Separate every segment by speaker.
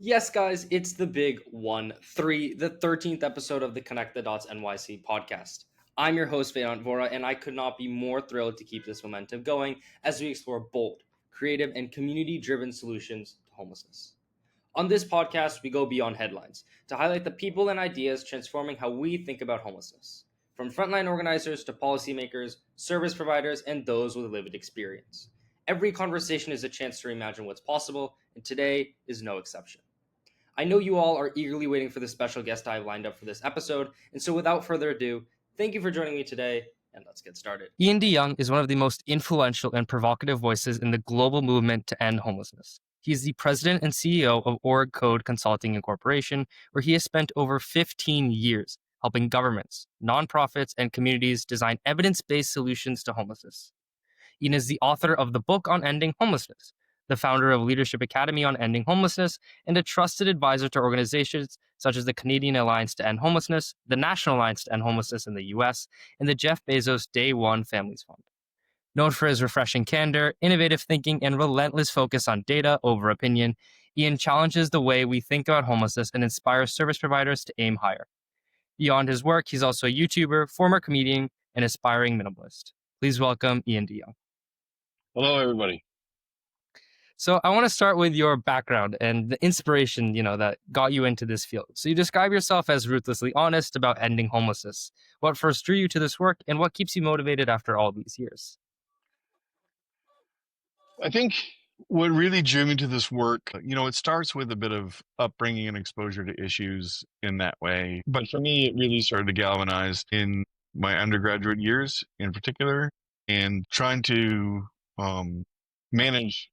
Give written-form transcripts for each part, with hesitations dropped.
Speaker 1: Yes, guys, it's the big 1-3, the 13th episode of the Connect the Dots NYC podcast. I'm your host, Vedant Vora, and I could not be more thrilled to keep this momentum going as we explore bold, creative, and community driven solutions to homelessness. On this podcast, we go beyond headlines to highlight the people and ideas transforming how we think about homelessness, from frontline organizers to policymakers, service providers, and those with lived experience. Every conversation is a chance to reimagine what's possible, and today is no exception. I know you all are eagerly waiting for the special guest I have lined up for this episode, and so without further ado, thank you for joining me today, and let's get started. Ian DeYoung is one of the most influential and provocative voices in the global movement to end homelessness. He is the president and CEO of Org Code Consulting Incorporation, where he has spent over 15 years helping governments, nonprofits, and communities design evidence-based solutions to homelessness. Ian is the author of the book on ending homelessness, the founder of Leadership Academy on Ending Homelessness, and a trusted advisor to organizations such as the Canadian Alliance to End Homelessness, the National Alliance to End Homelessness in the US, and the Jeff Bezos Day One Families Fund. Known for his refreshing candor, innovative thinking, and relentless focus on data over opinion, Ian challenges the way we think about homelessness and inspires service providers to aim higher. Beyond his work, he's also a YouTuber, former comedian, and aspiring minimalist. Please welcome Ian DeYoung.
Speaker 2: Hello, everybody.
Speaker 1: So I want to start with your background and the inspiration, that got you into this field. So you describe yourself as ruthlessly honest about ending homelessness. What first drew you to this work, and what keeps you motivated after all these years?
Speaker 2: I think what really drew me to this work, it starts with a bit of upbringing and exposure to issues in that way. But for me, it really started to galvanize in my undergraduate years in particular, and trying to manage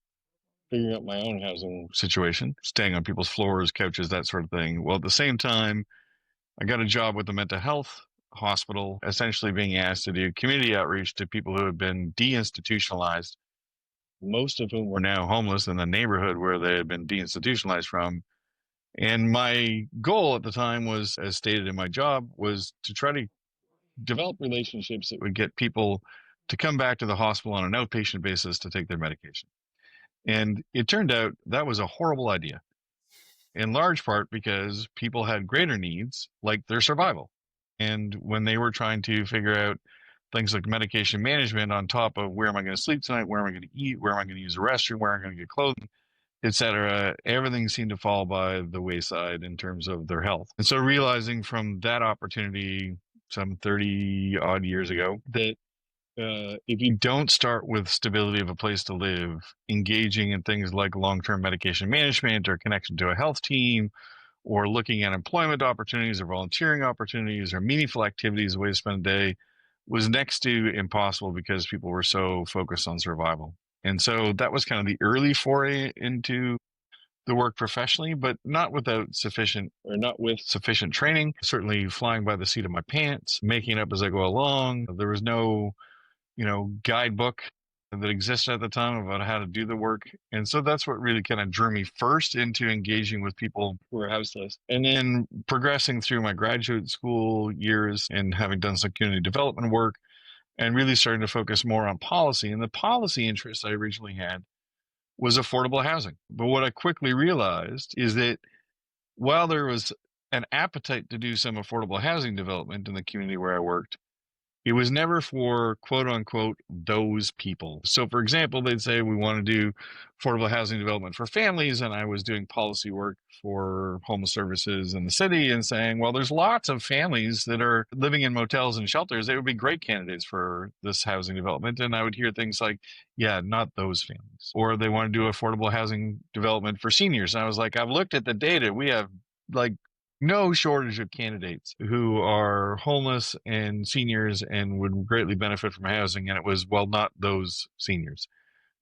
Speaker 2: figuring out my own housing situation, staying on people's floors, couches, that sort of thing. Well, at the same time, I got a job with the mental health hospital, essentially being asked to do community outreach to people who had been deinstitutionalized, most of whom were now homeless in the neighborhood where they had been deinstitutionalized from. And my goal at the time was, as stated in my job, was to try to develop relationships that would get people to come back to the hospital on an outpatient basis to take their medication. And it turned out that was a horrible idea, in large part because people had greater needs, like their survival. And when they were trying to figure out things like medication management on top of where am I going to sleep tonight, where am I going to eat, where am I going to use a restroom, where am I going to get clothing, etc., everything seemed to fall by the wayside in terms of their health. And so realizing from that opportunity some 30 odd years ago that if you don't start with stability of a place to live, engaging in things like long-term medication management or connection to a health team, or looking at employment opportunities or volunteering opportunities or meaningful activities, a way to spend a day, was next to impossible because people were so focused on survival. And so that was kind of the early foray into the work professionally, but not with sufficient training, certainly flying by the seat of my pants, making it up as I go along. There was no guidebook that existed at the time about how to do the work. And so that's what really kind of drew me first into engaging with people who are houseless. And then progressing through my graduate school years and having done some community development work and really starting to focus more on policy. And the policy interest I originally had was affordable housing. But what I quickly realized is that while there was an appetite to do some affordable housing development in the community where I worked, it was never for quote unquote those people. So for example, they'd say we want to do affordable housing development for families, and I was doing policy work for homeless services in the city and saying, well, there's lots of families that are living in motels and shelters. They would be great candidates for this housing development. And I would hear things like, yeah, not those families. Or they want to do affordable housing development for seniors. And I was like, I've looked at the data. We have no shortage of candidates who are homeless and seniors and would greatly benefit from housing. And it was, well, not those seniors.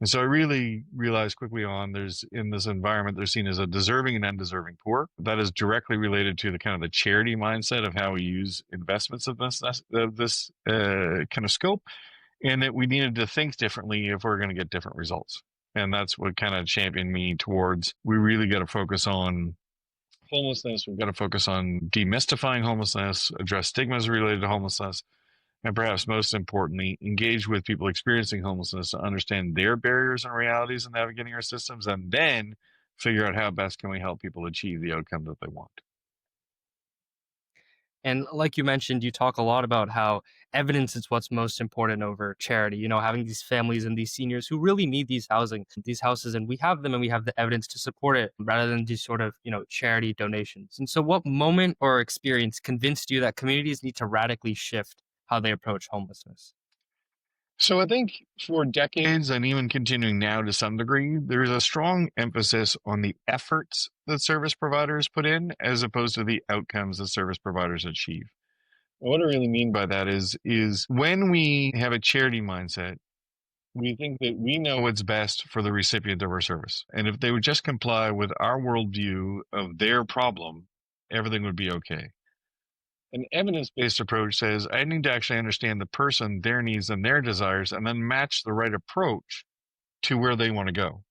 Speaker 2: And so I really realized quickly on in this environment, they're seen as a deserving and undeserving poor. That is directly related to the kind of the charity mindset of how we use investments of this kind of scope. And that we needed to think differently if we're going to get different results. And that's what kind of championed me towards, we really got to focus on homelessness. We've got to focus on demystifying homelessness, address stigmas related to homelessness, and perhaps most importantly, engage with people experiencing homelessness to understand their barriers and realities in navigating our systems, and then figure out how best can we help people achieve the outcome that they want.
Speaker 1: And like you mentioned, you talk a lot about how evidence is what's most important over charity. Having these families and these seniors who really need these houses, and we have them and we have the evidence to support it rather than just sort of, charity donations. And so what moment or experience convinced you that communities need to radically shift how they approach homelessness?
Speaker 2: So I think for decades and even continuing now to some degree, there's a strong emphasis on the efforts that service providers put in as opposed to the outcomes that service providers achieve. What I really mean by that is when we have a charity mindset, we think that we know what's best for the recipient of our service. And if they would just comply with our worldview of their problem, everything would be okay. An evidence-based approach says I need to actually understand the person, their needs, and their desires, and then match the right approach to where they want to go.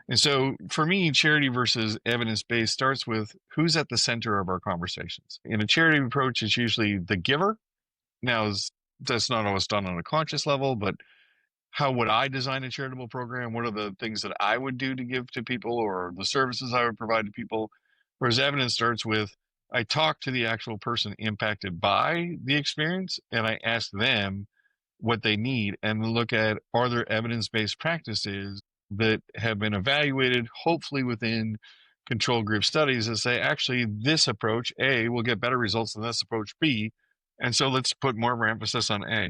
Speaker 2: And so for me, charity versus evidence-based starts with who's at the center of our conversations. In a charity approach, it's usually the giver. Now, that's not always done on a conscious level, but how would I design a charitable program? What are the things that I would do to give to people or the services I would provide to people? Whereas evidence starts with I talk to the actual person impacted by the experience and I ask them what they need and look at are there evidence-based practices that have been evaluated, hopefully within control group studies, that say actually this approach A will get better results than this approach B. And so let's put more of our emphasis on A.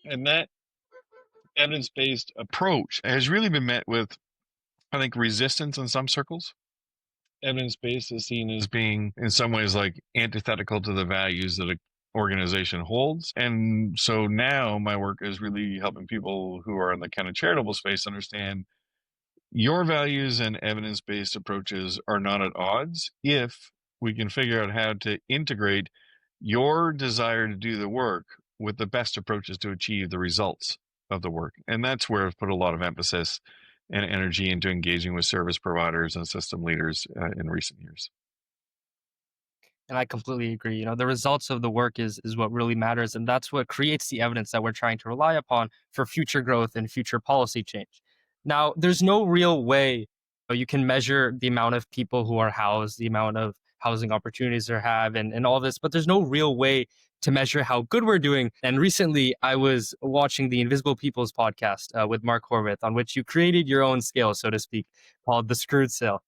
Speaker 2: And that evidence-based approach has really been met with, I think, resistance in some circles. Evidence-based is seen as being, in some ways, like antithetical to the values that an organization holds. And so now my work is really helping people who are in the kind of charitable space understand your values and evidence-based approaches are not at odds if we can figure out how to integrate your desire to do the work with the best approaches to achieve the results of the work. And that's where I've put a lot of emphasis and energy into engaging with service providers and system leaders in recent years.
Speaker 1: And I completely agree. The results of the work is what really matters, and that's what creates the evidence that we're trying to rely upon for future growth and future policy change. Now, there's no real way you can measure the amount of people who are housed, the amount of housing opportunities they have, and all this, but there's no real way to measure how good we're doing. And recently, I was watching the Invisible Peoples podcast with Mark Horvath, on which you created your own scale, so to speak, called the Screwed Scale.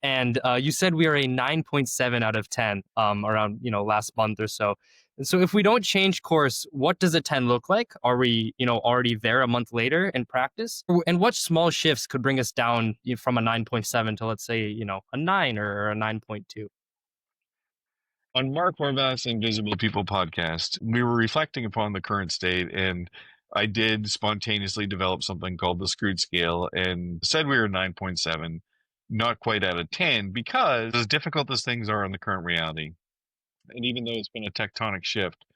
Speaker 1: And you said we are a 9.7 out of 10 around last month or so. And so if we don't change course, what does a 10 look like? Are we already there a month later in practice? And what small shifts could bring us down from a 9.7 to, let's say, a 9 or a 9.2?
Speaker 2: On Mark Horvath's Invisible People podcast, we were reflecting upon the current state, and I did spontaneously develop something called the Screwed Scale and said we were 9.7, not quite out of 10, because as difficult as things are in the current reality, and even though it's been a tectonic shift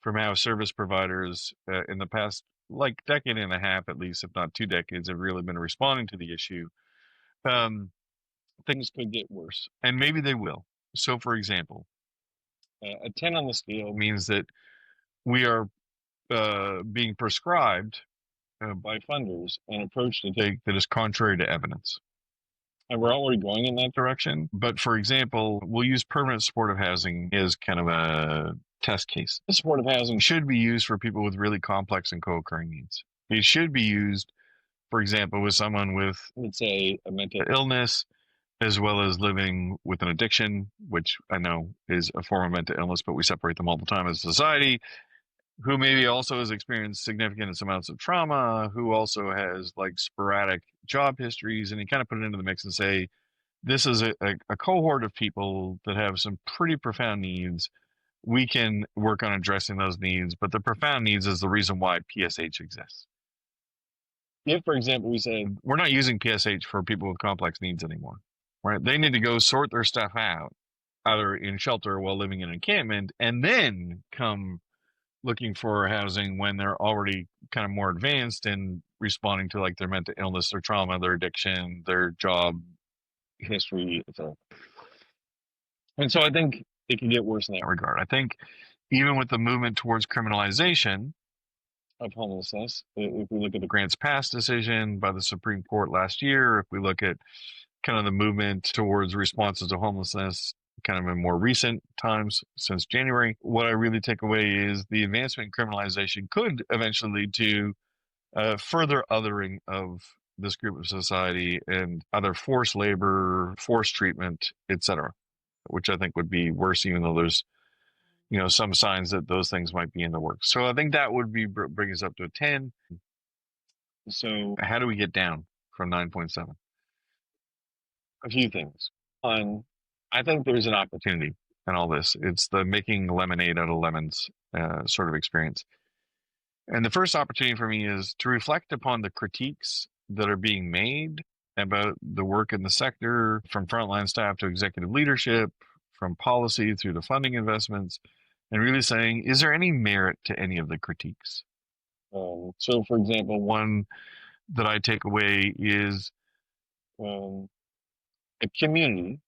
Speaker 2: from how service providers in the past, like decade and a half at least, if not 2 decades, have really been responding to the issue, um, things could get worse, and maybe they will. So, for example, a 10 on the scale means that we are being prescribed by funders an approach to take that is contrary to evidence. And we're already going in that direction. But for example, we'll use permanent supportive housing as kind of a test case. Supportive housing should be used for people with really complex and co-occurring needs. It should be used, for example, with someone with, let's say, a mental illness, as well as living with an addiction, which I know is a form of mental illness, but we separate them all the time as a society, who maybe also has experienced significant amounts of trauma, who also has like sporadic job histories, and you kind of put it into the mix and say, this is a cohort of people that have some pretty profound needs. We can work on addressing those needs, but the profound needs is the reason why PSH exists. If, for example, we said, we're not using PSH for people with complex needs anymore, right? They need to go sort their stuff out, either in shelter or while living in encampment, and then come looking for housing when they're already kind of more advanced and responding to like their mental illness, their trauma, their addiction, their job history, etc. And so I think it can get worse in that regard. I think even with the movement towards criminalization of homelessness, if we look at the Grants Pass decision by the Supreme Court last year, if we look at kind of the movement towards responses to homelessness kind of in more recent times since January. What I really take away is the advancement in criminalization could eventually lead to further othering of this group of society and other forced labor, forced treatment, etc., which I think would be worse, even though there's some signs that those things might be in the works. So I think that would be bring us up to a 10. So how do we get down from 9.7? A few things. One, I think there's an opportunity in all this. It's the making lemonade out of lemons sort of experience. And the first opportunity for me is to reflect upon the critiques that are being made about the work in the sector, from frontline staff to executive leadership, from policy through to funding investments, and really saying, is there any merit to any of the critiques? So, for example, one that I take away is um, a community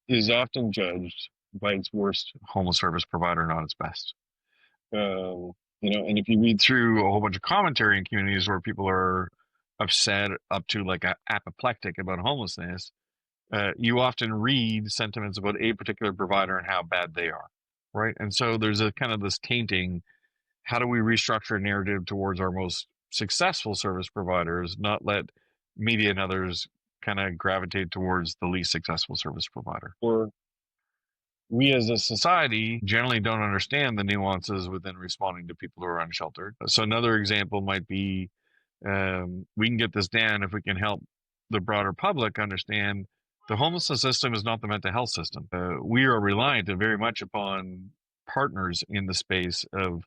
Speaker 2: is often judged by its worst homeless service provider, not its best. And if you read through a whole bunch of commentary in communities where people are upset up to like apoplectic about homelessness, you often read sentiments about a particular provider and how bad they are, right? And so there's a kind of this tainting. How do we restructure a narrative towards our most successful service providers, not let media and others kind of gravitate towards the least successful service provider? Or we as a society generally don't understand the nuances within responding to people who are unsheltered. So another example might be we can get this down if we can help the broader public understand the homelessness system is not the mental health system. We are reliant very much upon partners in the space of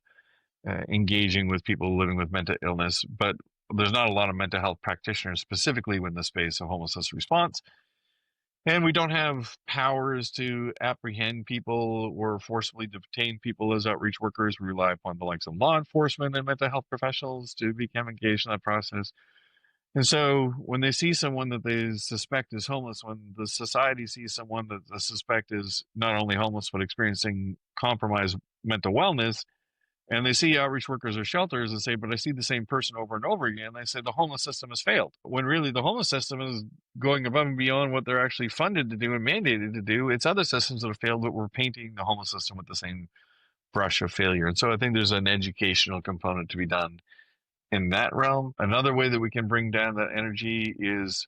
Speaker 2: engaging with people living with mental illness, but there's not a lot of mental health practitioners specifically in the space of homelessness response. And we don't have powers to apprehend people or forcibly detain people as outreach workers. We rely upon the likes of law enforcement and mental health professionals to become engaged in that process. And so when they see someone that they suspect is homeless, when the society sees someone that they suspect is not only homeless but experiencing compromised mental wellness, and they see outreach workers or shelters and say, but I see the same person over and over again. They say the homeless system has failed. When really the homeless system is going above and beyond what they're actually funded to do and mandated to do. It's other systems that have failed, but we're painting the homeless system with the same brush of failure. And so I think there's an educational component to be done in that realm. Another way that we can bring down that energy is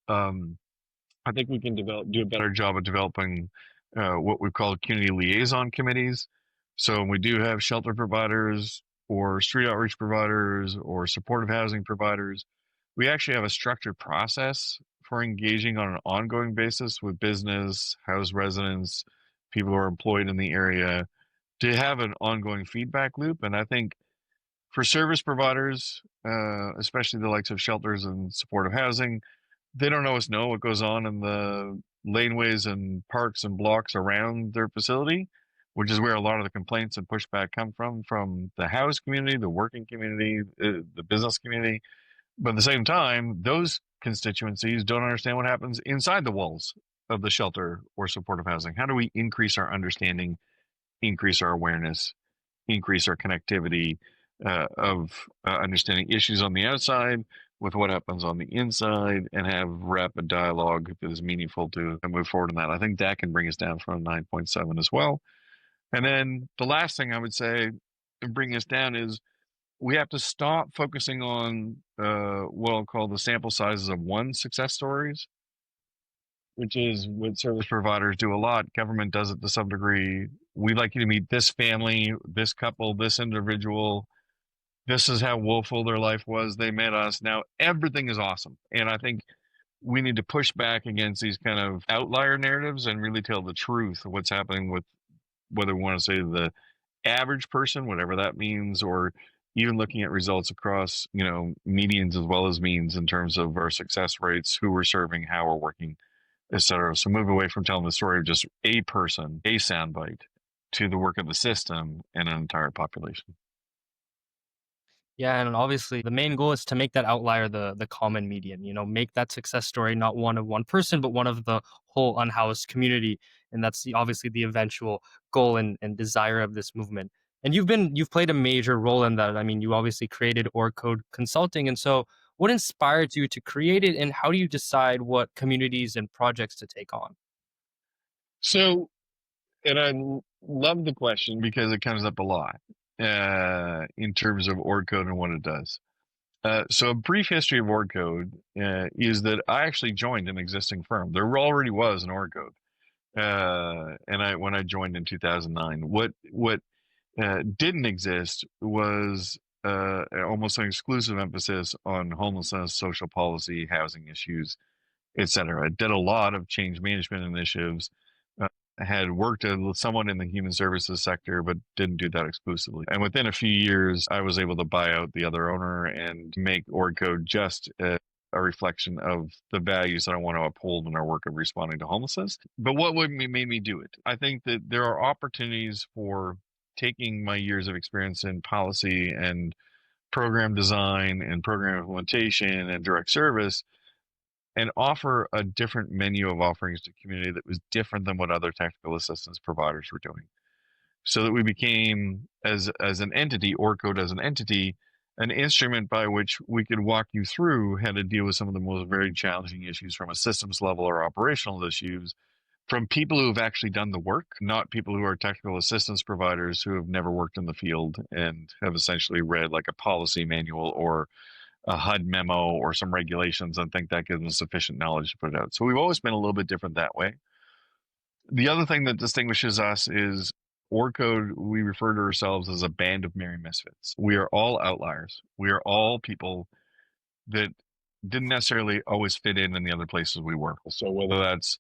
Speaker 2: I think we can do a better job of developing what we call community liaison committees. So we do have shelter providers or street outreach providers or supportive housing providers. We actually have a structured process for engaging on an ongoing basis with business, house residents, people who are employed in the area to have an ongoing feedback loop. And I think for service providers, especially the likes of shelters and supportive housing, they don't always know what goes on in the laneways and parks and blocks around their facility, which is where a lot of the complaints and pushback come from the house community, the working community, the business community. But at the same time, those constituencies don't understand what happens inside the walls of the shelter or supportive housing. How do we increase our understanding, increase our awareness, increase our connectivity of understanding issues on the outside with what happens on the inside and have rapid dialogue that is meaningful to move forward in that. I think that can bring us down from 9.7 as well. And then the last thing I would say and bring us down is we have to stop focusing on what I'll call the sample sizes of one success stories, which is what service providers do a lot. Government does it to some degree. We'd like you to meet this family, this couple, this individual. This is how woeful their life was. They met us. Now everything is awesome. And I think we need to push back against these kind of outlier narratives and really tell the truth of what's happening with whether we want to say the average person, whatever that means, or even looking at results across, medians as well as means in terms of our success rates, who we're serving, how we're working, etc. So move away from telling the story of just a person, a soundbite, to the work of the system and an entire population.
Speaker 1: Yeah, and obviously the main goal is to make that outlier the common median, make that success story not one of one person, but one of the whole unhoused community. And that's obviously the eventual goal and desire of this movement. And you've played a major role in that. I mean, you obviously created Org Code Consulting. And so
Speaker 3: What inspired you to create it, and how do you decide what communities and projects to take on?
Speaker 2: So, and love the question because it comes up a lot in terms of org code and what it does. So a brief history of org code is that I actually joined an existing firm. There already was an org code, and when I joined in 2009, what didn't exist was almost an exclusive emphasis on homelessness, social policy, housing issues, etc. Did a lot of change management initiatives. Uh, had worked somewhat in the human services sector, but didn't do that exclusively. And within a few years, I was able to buy out the other owner and make org code just a reflection of the values that I want to uphold in our work of responding to homelessness. But what made me do it? I think that there are opportunities for taking my years of experience in policy and program design and program implementation and direct service and offer a different menu of offerings to the community that was different than what other technical assistance providers were doing. So that we became, as an entity, OrCode as an entity, an instrument by which we could walk you through how to deal with some of the most very challenging issues from a systems level or operational issues from people who have actually done the work, not people who are technical assistance providers who have never worked in the field and have essentially read like a policy manual or a HUD memo or some regulations and think that gives them sufficient knowledge to put it out. So we've always been a little bit different that way. The other thing that distinguishes us is OrCode, we refer to ourselves as a band of merry misfits. We are all outliers. We are all people that didn't necessarily always fit in the other places we work. So whether that's,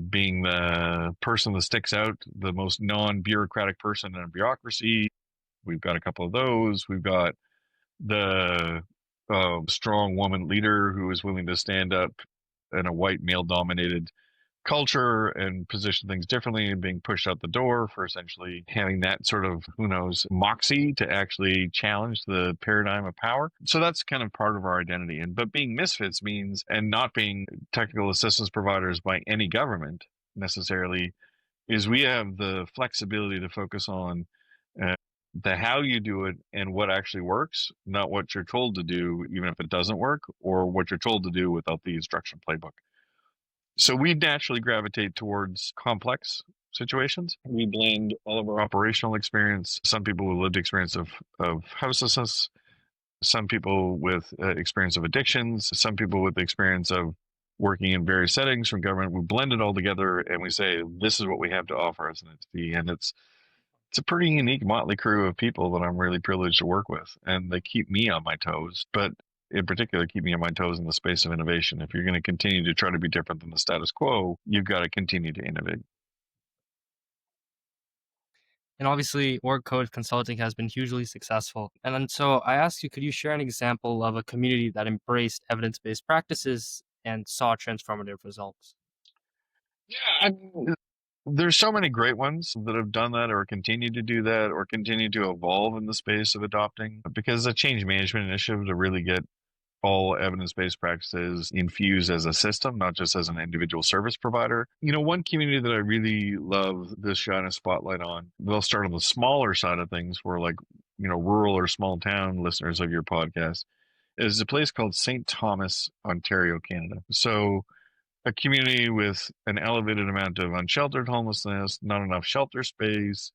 Speaker 2: being the person that sticks out, the most non-bureaucratic person in a bureaucracy, we've got a couple of those. We've got the strong woman leader who is willing to stand up in a white male dominated culture and position things differently and being pushed out the door for essentially having that sort of, who knows, moxie to actually challenge the paradigm of power. So that's kind of part of our identity. But being misfits means, and not being technical assistance providers by any government necessarily, is we have the flexibility to focus on uh, the how you do it and what actually works, not what you're told to do, even if it doesn't work, or what you're told to do without the instruction playbook. So we naturally gravitate towards complex situations. We blend all of our operational experience, some people with lived experience of houselessness, some people with experience of addictions, some people with experience of working in various settings from government. We blend it all together and we say, this is what we have to offer as an entity. And it's a pretty unique motley crew of people that I'm really privileged to work with. And they keep me on my toes, but in particular, keep me on my toes in the space of innovation. If you're going to continue to try to be different than the status quo, you've got to continue to innovate.
Speaker 3: And obviously, org code consulting has been hugely successful. And then, so I asked you, could you share an example of a community that embraced evidence based practices and saw transformative results?
Speaker 2: Yeah, I mean, there's so many great ones that have done that or continue to do that or continue to evolve in the space of adopting because a change management initiative to really get all evidence-based practices infused as a system, not just as an individual service provider. One community that I really love this shine a spotlight on, they'll start on the smaller side of things for like, rural or small town listeners of your podcast, is a place called St. Thomas, Ontario, Canada. So a community with an elevated amount of unsheltered homelessness, not enough shelter space,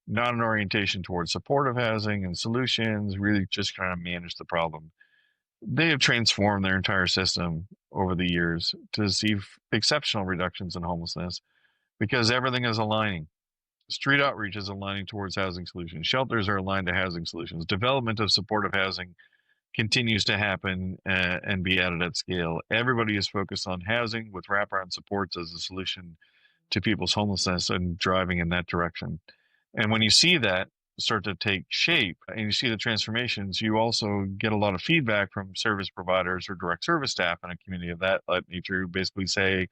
Speaker 2: not an orientation towards supportive housing and solutions, really just trying to manage the problem. They have transformed their entire system over the years to see exceptional reductions in homelessness because everything is aligning. Street outreach is aligning towards housing solutions. Shelters are aligned to housing solutions. Development of supportive housing continues to happen and be added at scale. Everybody is focused on housing with wraparound supports as a solution to people's homelessness and driving in that direction. And when you see that start to take shape and you see the transformations, you also get a lot of feedback from service providers or direct service staff in a community of that nature who basically say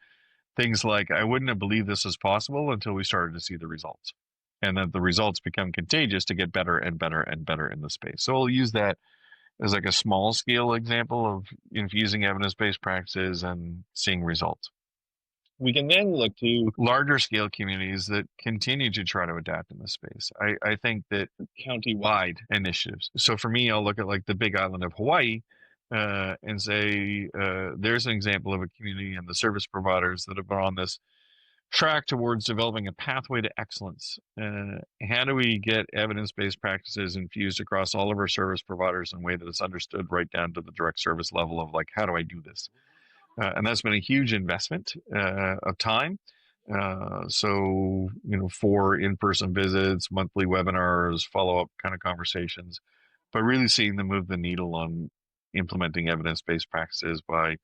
Speaker 2: things like, I wouldn't have believed this was possible until we started to see the results. And that the results become contagious to get better and better and better in the space. So we'll use that as like a small scale example of infusing evidence-based practices and seeing results. We can then look to larger scale communities that continue to try to adapt in this space. I think that county-wide initiatives. So for me, I'll look at like the big island of Hawaii, and say, there's an example of a community and the service providers that have been on this track towards developing a pathway to excellence. How do we get evidence-based practices infused across all of our service providers in a way that is understood right down to the direct service level of like, how do I do this? And that's been a huge investment of time. So, for in-person visits, monthly webinars, follow-up kind of conversations, but really seeing them move the needle on implementing evidence-based practices by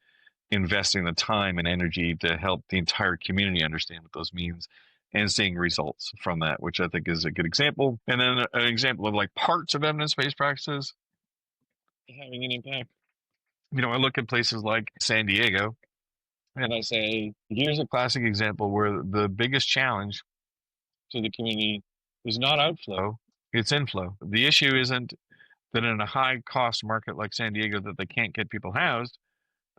Speaker 2: investing the time and energy to help the entire community understand what those means and seeing results from that, which I think is a good example. And then an example of like parts of evidence-based practices having an impact. I look at places like San Diego and I say, here's a classic example where the biggest challenge to the community is not outflow, it's inflow. The issue isn't that in a high cost market like San Diego that they can't get people housed.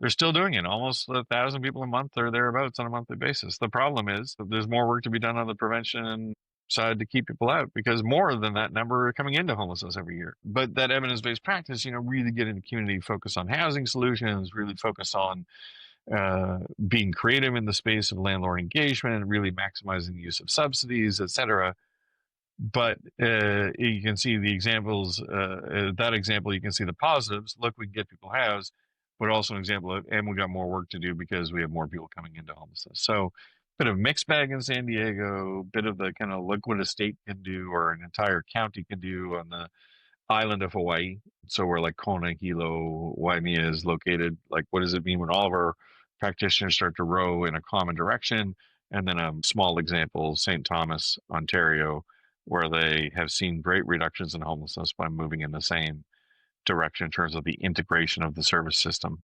Speaker 2: They're still doing it. Almost 1,000 people a month or thereabouts on a monthly basis. The problem is that there's more work to be done on the prevention side to keep people out because more than that number are coming into homelessness every year. But that evidence-based practice, really get in the community, focus on housing solutions, really focus on being creative in the space of landlord engagement, really maximizing the use of subsidies, et cetera. But you can see the examples, that example, you can see the positives. Look, we can get people housed, but also an example of, and we got more work to do because we have more people coming into homelessness. So bit of mixed bag in San Diego, bit of the kind of look what a state can do or an entire county can do on the island of Hawaii. So where like Kona, Hilo, Waimea is located, like what does it mean when all of our practitioners start to row in a common direction? And then a small example, St. Thomas, Ontario, where they have seen great reductions in homelessness by moving in the same direction in terms of the integration of the service system.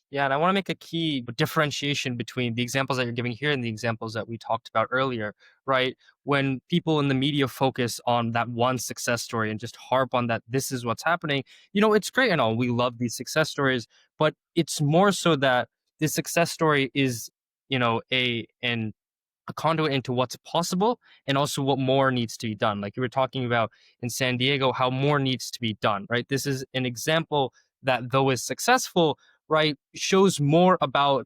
Speaker 3: Yeah, and I want to make a key differentiation between the examples that you're giving here and the examples that we talked about earlier, right? When people in the media focus on that one success story and just harp on that this is what's happening, it's great and all. We love these success stories, but it's more so that this success story is, a conduit into what's possible and also what more needs to be done. Like you were talking about in San Diego, how more needs to be done, right? This is an example that, though is successful, right, shows more about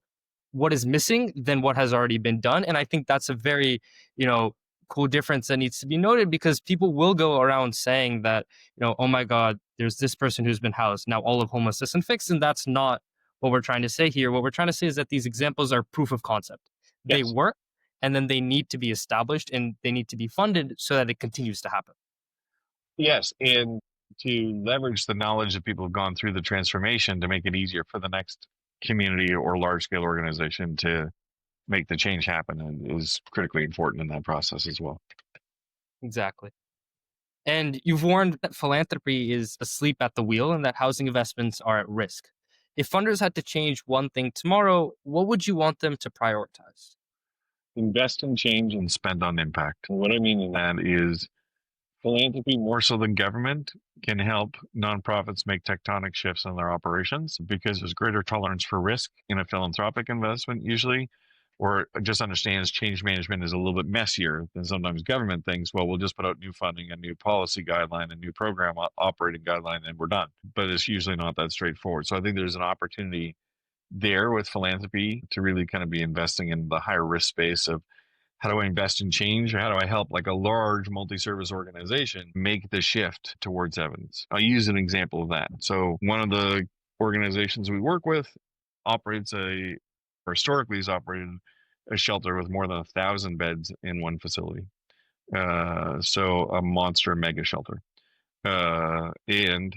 Speaker 3: what is missing than what has already been done. And I think that's a very, cool difference that needs to be noted because people will go around saying that, oh my God, there's this person who's been housed. Now all of homelessness isn't fixed. And that's not what we're trying to say here. What we're trying to say is that these examples are proof of concept. They
Speaker 2: Yes.
Speaker 3: work and then they need to be established and they need to be funded so that it continues to happen.
Speaker 2: Yes, and to leverage the knowledge that people have gone through the transformation to make it easier for the next community or large scale organization to make the change happen is critically important in that process as well.
Speaker 3: Exactly. And you've warned that philanthropy is asleep at the wheel and that housing investments are at risk. If funders had to change one thing tomorrow, what would you want them to prioritize?
Speaker 2: Invest in change and spend on impact. What I mean in that is philanthropy, more so than government, can help nonprofits make tectonic shifts in their operations because there's greater tolerance for risk in a philanthropic investment usually, or just understands change management is a little bit messier than sometimes government thinks. Well, we'll just put out new funding, a new policy guideline, a new program operating guideline, and we're done. But it's usually not that straightforward. So I think there's an opportunity there with philanthropy to really kind of be investing in the higher risk space of how do I invest in change or how do I help like a large multi-service organization make the shift towards evidence? I'll use an example of that. So one of the organizations we work with operates or historically has operated a shelter with more than 1,000 beds in one facility. So a monster mega shelter. And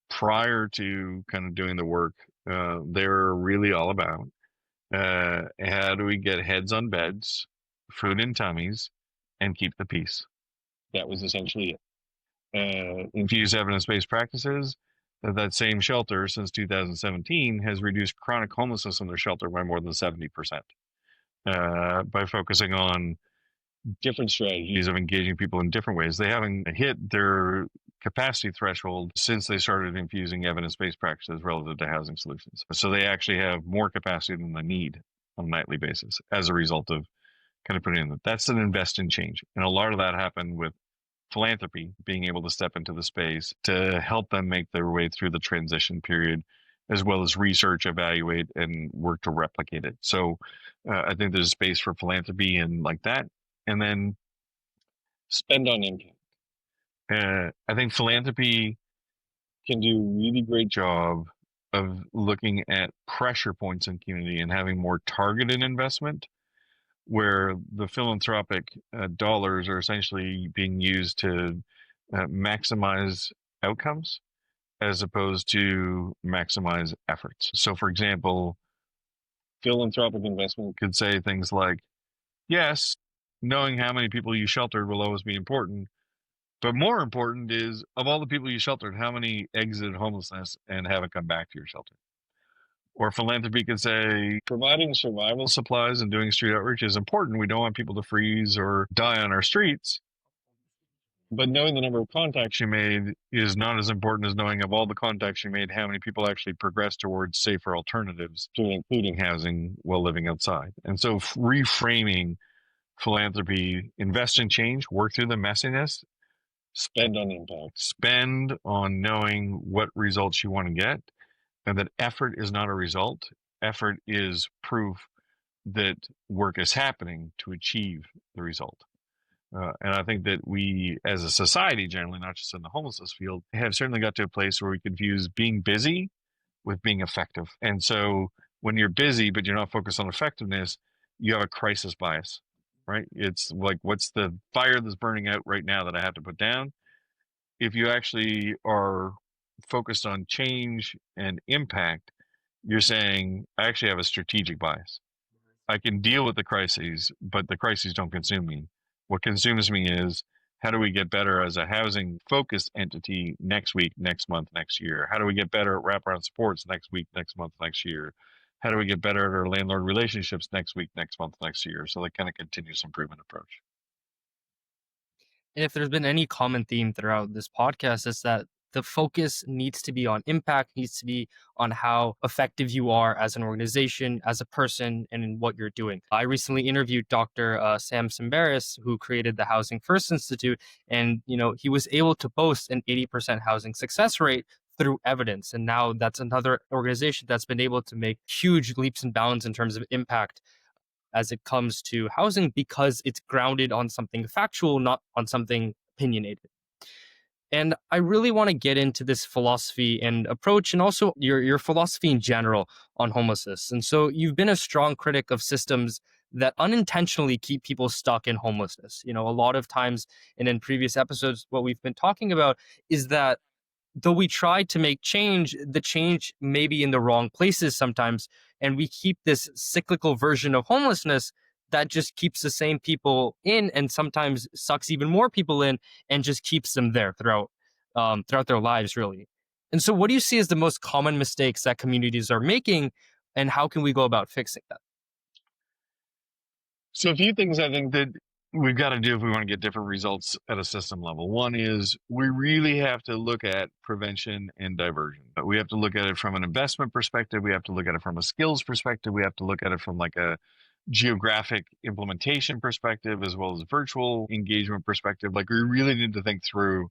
Speaker 2: prior to kind of doing the work, they're really all about how do we get heads on beds, food in tummies, and keep the peace. That was essentially it. Infuse evidence-based practices. That same shelter since 2017 has reduced chronic homelessness in their shelter by more than 70% by focusing on different strategies of engaging people in different ways. They haven't hit their capacity threshold since they started infusing evidence-based practices relative to housing solutions. So they actually have more capacity than they need on a nightly basis as a result of kind of putting in that. That's an invest in change. And a lot of that happened with philanthropy being able to step into the space to help them make their way through the transition period, as well as research, evaluate, and work to replicate it. So I think there's space for philanthropy and like that. And then spend on impact. I think philanthropy can do a really great job of looking at pressure points in community and having more targeted investment, where the philanthropic dollars are essentially being used to maximize outcomes as opposed to maximize efforts. So, for example, philanthropic investment could say things like, yes, knowing how many people you sheltered will always be important, but more important is, of all the people you sheltered, how many exited homelessness and haven't come back to your shelter? Or philanthropy could say, providing survival supplies and doing street outreach is important. We don't want people to freeze or die on our streets. But knowing the number of contacts you made is not as important as knowing, of all the contacts you made, how many people actually progressed towards safer alternatives to including housing while living outside. And so reframing philanthropy, invest in change, work through the messiness, spend on impact, spend on knowing what results you want to get, and that effort is not a result. Effort is proof that work is happening to achieve the result. And I think that we, as a society generally, not just in the homelessness field, have certainly got to a place where we confuse being busy with being effective. And so when you're busy, but you're not focused on effectiveness, you have a crisis bias, right? It's like, what's the fire that's burning out right now that I have to put down? If you actually are focused on change and impact, you're saying, I actually have a strategic bias. I can deal with the crises, but the crises don't consume me. What consumes me is, how do we get better as a housing focused entity next week, next month, next year? How do we get better at wraparound supports next week, next month, next year? How do we get better at our landlord relationships next week, next month, next year? So that kind of continuous improvement approach.
Speaker 3: And if there's been any common theme throughout this podcast, it's that the focus needs to be on impact, needs to be on how effective you are as an organization, as a person, and in what you're doing. I recently interviewed Dr. Sam Simbaris, who created the Housing First Institute, and he was able to boast an 80% housing success rate through evidence. And now that's another organization that's been able to make huge leaps and bounds in terms of impact as it comes to housing, because it's grounded on something factual, not on something opinionated. And I really want to get into this philosophy and approach, and also your philosophy in general on homelessness. And so you've been a strong critic of systems that unintentionally keep people stuck in homelessness. A lot of times, and in previous episodes, what we've been talking about is that though we try to make change, the change may be in the wrong places sometimes. And we keep this cyclical version of homelessness that just keeps the same people in, and sometimes sucks even more people in, and just keeps them there throughout their lives, really. And so what do you see as the most common mistakes that communities are making, and how can we go about fixing that?
Speaker 2: So a few things I think that we've got to do if we want to get different results at a system level. One is, we really have to look at prevention and diversion. We have to look at it from an investment perspective. We have to look at it from a skills perspective. We have to look at it from like a geographic implementation perspective, as well as virtual engagement perspective. Like, we really need to think through,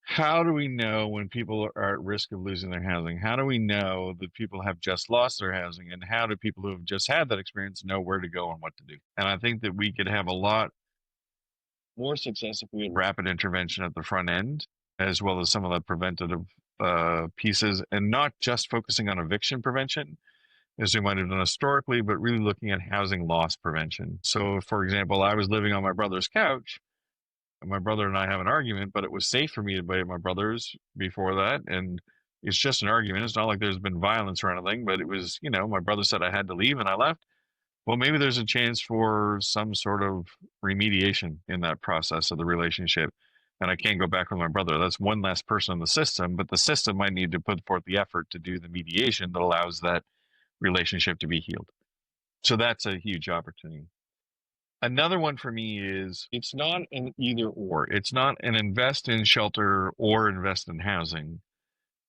Speaker 2: how do we know when people are at risk of losing their housing? How do we know that people have just lost their housing? And how do people who have just had that experience know where to go and what to do? And I think that we could have a lot more success if we had rapid intervention at the front end, as well as some of the preventative pieces, and not just focusing on eviction prevention, as we might have done historically, but really looking at housing loss prevention. So, for example, I was living on my brother's couch. My brother and I have an argument, but it was safe for me to be at my brother's before that. And it's just an argument. It's not like there's been violence or anything, but it was, my brother said I had to leave and I left. Well, maybe there's a chance for some sort of remediation in that process of the relationship. And I can't go back with my brother. That's one less person in the system, but the system might need to put forth the effort to do the mediation that allows that relationship to be healed. So that's a huge opportunity. Another one for me is, it's not an either or. It's not an invest in shelter or invest in housing.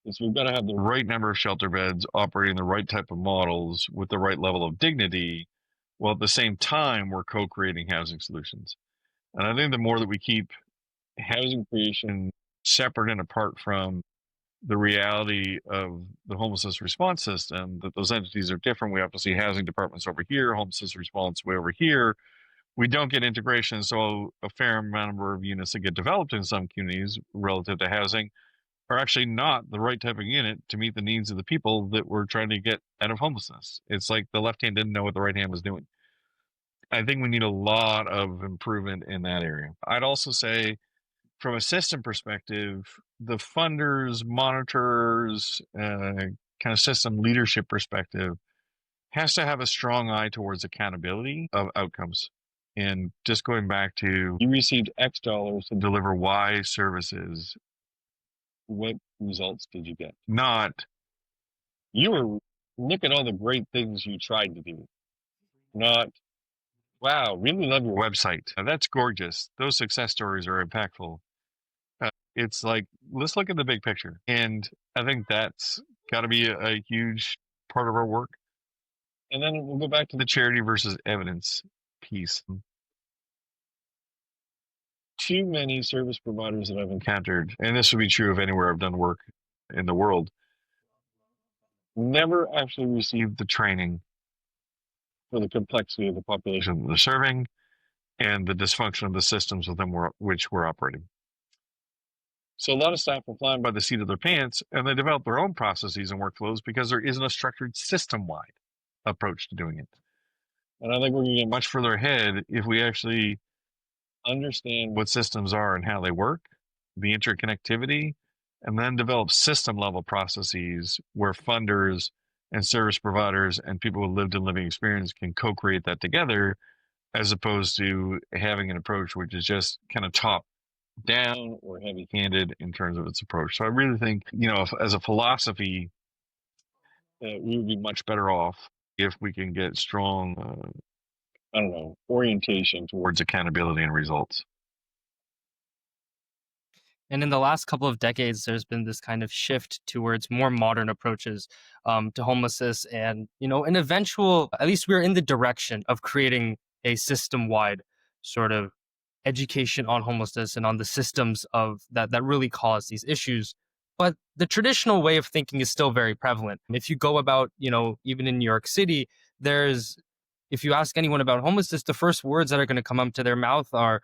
Speaker 2: It's, we've got to have the right number of shelter beds, operating the right type of models with the right level of dignity, while at the same time we're co-creating housing solutions. And I think the more that we keep housing creation separate and apart from the reality of the homelessness response system, that those entities are different. We have to see housing departments over here, homelessness response way over here. We don't get integration, so a fair number of units that get developed in some communities relative to housing are actually not the right type of unit to meet the needs of the people that we're trying to get out of homelessness. It's like the left hand didn't know what the right hand was doing. I think we need a lot of improvement in that area. I'd also say, from a system perspective, the funders, monitors, kind of system leadership perspective has to have a strong eye towards accountability of outcomes. And just going back to, you received X dollars to deliver Y services. What results did you get? Not, look at all the great things you tried to do. Not, wow, really love your website. That's gorgeous. Those success stories are impactful. It's like, let's look at the big picture. And I think that's got to be a huge part of our work. And then we'll go back to the charity versus evidence piece. Too many service providers that I've encountered, and this would be true of anywhere I've done work in the world, never actually received the training for the complexity of the population that they're serving and the dysfunction of the systems within which we're operating. So a lot of staff are flying by the seat of their pants, and they develop their own processes and workflows because there isn't a structured system-wide approach to doing it. And I think we're going to get much further ahead if we actually understand what systems are and how they work, the interconnectivity, and then develop system-level processes where funders and service providers and people with lived and living experience can co-create that together, as opposed to having an approach which is just kind of top down or heavy-handed in terms of its approach. So I really think, as a philosophy, we would be much better off if we can get strong, orientation towards accountability and results.
Speaker 3: And in the last couple of decades, there's been this kind of shift towards more modern approaches to homelessness. And, an eventual, at least we're in the direction of creating a system-wide sort of education on homelessness and on the systems of that really cause these issues. But the traditional way of thinking is still very prevalent. If you go about, even in New York City, if you ask anyone about homelessness, the first words that are going to come up to their mouth are,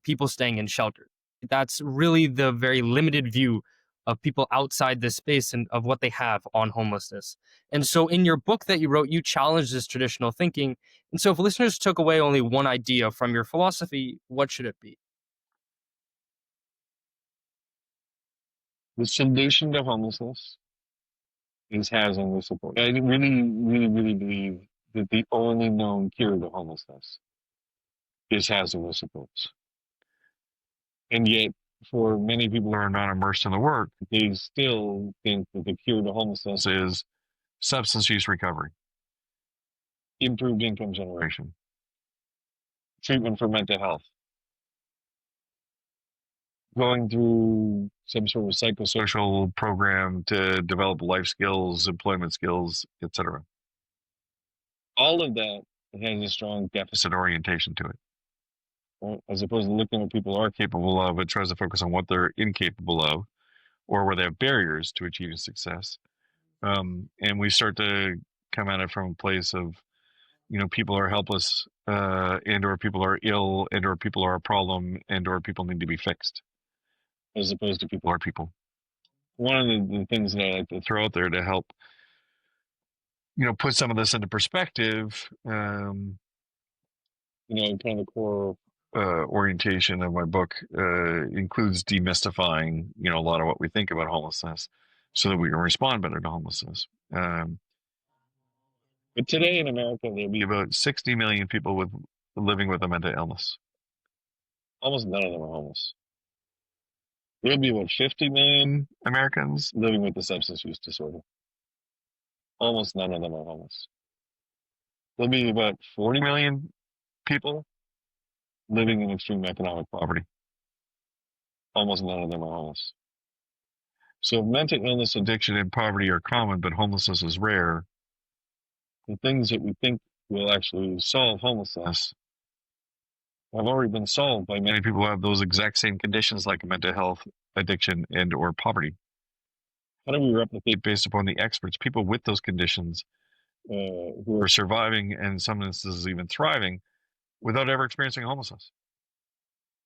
Speaker 3: people staying in shelter. That's really the very limited view of people outside this space and of what they have on homelessness. And so in your book that you wrote, you challenged this traditional thinking. And so if listeners took away only one idea from your philosophy, what should it be?
Speaker 2: The solution to homelessness is housing with support. I really, really, really believe that the only known cure to homelessness is housing with supports. And yet, for many people who are not immersed in the work, they still think that the cure to homelessness is substance use recovery, improved income generation, treatment for mental health, going through some sort of psychosocial program to develop life skills, employment skills, etc. All of that has a strong deficit orientation to it. Right? As opposed to looking at what people are capable of, it tries to focus on what they're incapable of or where they have barriers to achieving success. And we start to come at it from a place of, people are helpless and or people are ill and or people are a problem and or people need to be fixed, as opposed to people are people. One of the things that I like to throw out there to help, put some of this into perspective, kind of the core orientation of my book includes demystifying, a lot of what we think about homelessness so that we can respond better to homelessness. But today in America, there'll be about 60 million people living with a mental illness. Almost none of them are homeless. There'll be about 50 million Americans living with a substance use disorder. Almost none of them are homeless. There'll be about 40 million people living in extreme economic poverty. Almost none of them are homeless. So if mental illness, addiction, and poverty are common, but homelessness is rare, the things that we think will actually solve homelessness have already been solved by many people who have those exact same conditions like mental health, addiction, and or poverty. How do we replicate based upon the experts, people with those conditions who are surviving and in some instances even thriving without ever experiencing homelessness?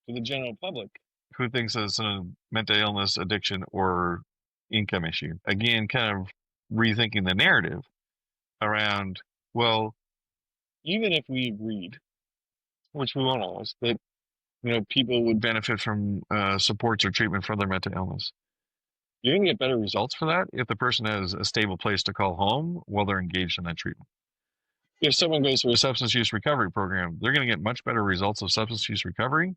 Speaker 2: For the general public who thinks it's a mental illness, addiction, or income issue. Again, kind of rethinking the narrative around, well, even if we agreed, which we won't always, that people would benefit from supports or treatment for their mental illness. You're going to get better results for that if the person has a stable place to call home while they're engaged in that treatment. If someone goes through a substance use recovery program, they're going to get much better results of substance use recovery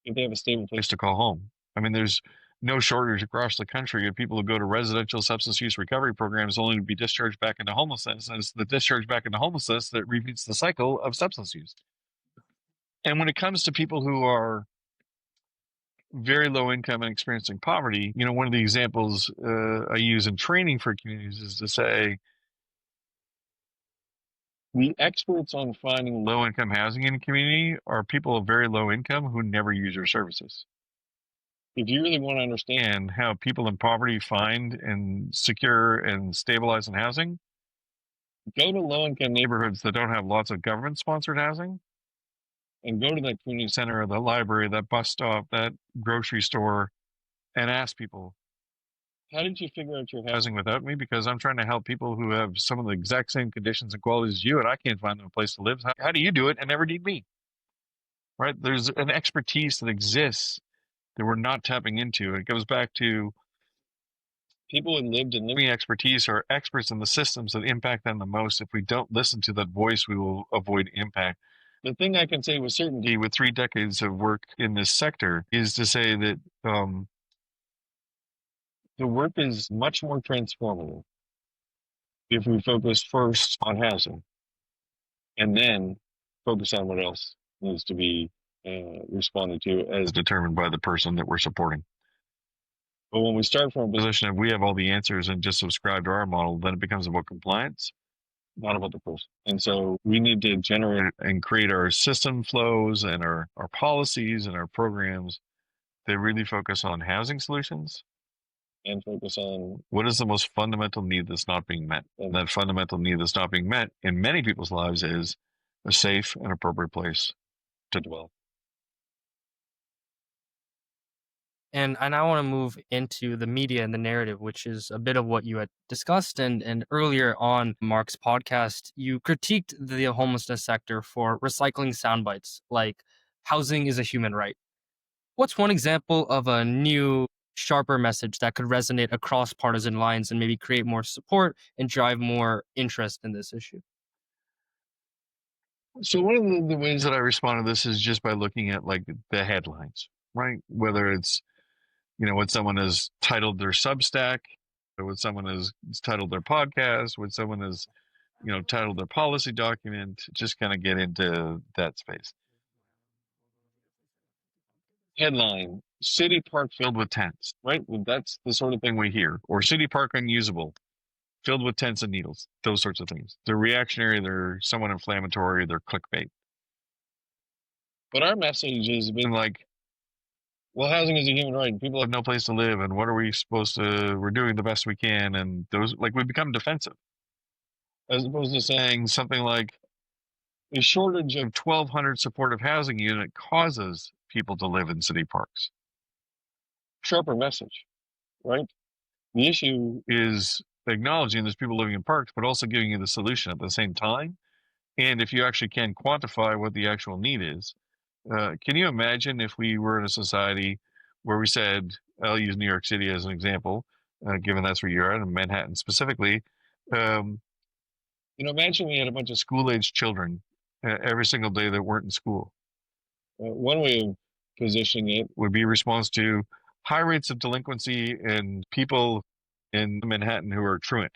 Speaker 2: if they have a stable place to call home. I mean, there's no shortage across the country of people who go to residential substance use recovery programs only to be discharged back into homelessness. And it's the discharge back into homelessness that repeats the cycle of substance use. And when it comes to people who are very low income and experiencing poverty, one of the examples I use in training for communities is to say, the experts on finding low income housing in a community are people of very low income who never use your services. If you really want to understand how people in poverty find and secure and stabilize in housing, go to low income neighborhoods that don't have lots of government sponsored housing and go to that community center or the library, that bus stop, that grocery store, and ask people, how did you figure out your housing without me? Because I'm trying to help people who have some of the exact same conditions and qualities as you, and I can't find them a place to live. How do you do it and never need me? Right? There's an expertise that exists that we're not tapping into. It goes back to people with lived and living expertise are experts in the systems that impact them the most. If we don't listen to that voice, we will avoid impact. The thing I can say with certainty with 3 decades of work in this sector is to say that the work is much more transformative if we focus first on housing and then focus on what else needs to be responded to as determined by the person that we're supporting. But when we start from a position of we have all the answers and just subscribe to our model, then it becomes about compliance, not about the person. And so we need to generate and create our system flows and our policies and our programs that really focus on housing solutions and focus on what is the most fundamental need that's not being met. And that fundamental need that's not being met in many people's lives is a safe and appropriate place to dwell.
Speaker 3: And I now want to move into the media and the narrative, which is a bit of what you had discussed. And earlier on Mark's podcast, you critiqued the homelessness sector for recycling sound bites like housing is a human right. What's one example of a new, sharper message that could resonate across partisan lines and maybe create more support and drive more interest in this issue?
Speaker 2: So one of the ways that I respond to this is just by looking at like the headlines, right? Whether it's what someone has titled their Substack, or what someone has titled their podcast, what someone has, titled their policy document, just kind of get into that space. Headline, city park filled with tents, right? Well, that's the sort of thing we hear. Or city park unusable, filled with tents and needles, those sorts of things. They're reactionary, they're somewhat inflammatory, they're clickbait. But our message has been like, well, housing is a human right. People have no place to live, and what are we supposed to? We're doing the best we can, and those we become defensive, as opposed to saying something like, "A shortage of 1,200 supportive housing unit causes people to live in city parks." Sharper message, right? The issue is acknowledging there's people living in parks, but also giving you the solution at the same time. And if you actually can quantify what the actual need is. Can you imagine if we were in a society where we said, I'll use New York City as an example, given that's where you're at, and Manhattan specifically. Imagine we had a bunch of school-aged children every single day that weren't in school. One way of positioning it would be response to high rates of delinquency and people in Manhattan who are truant,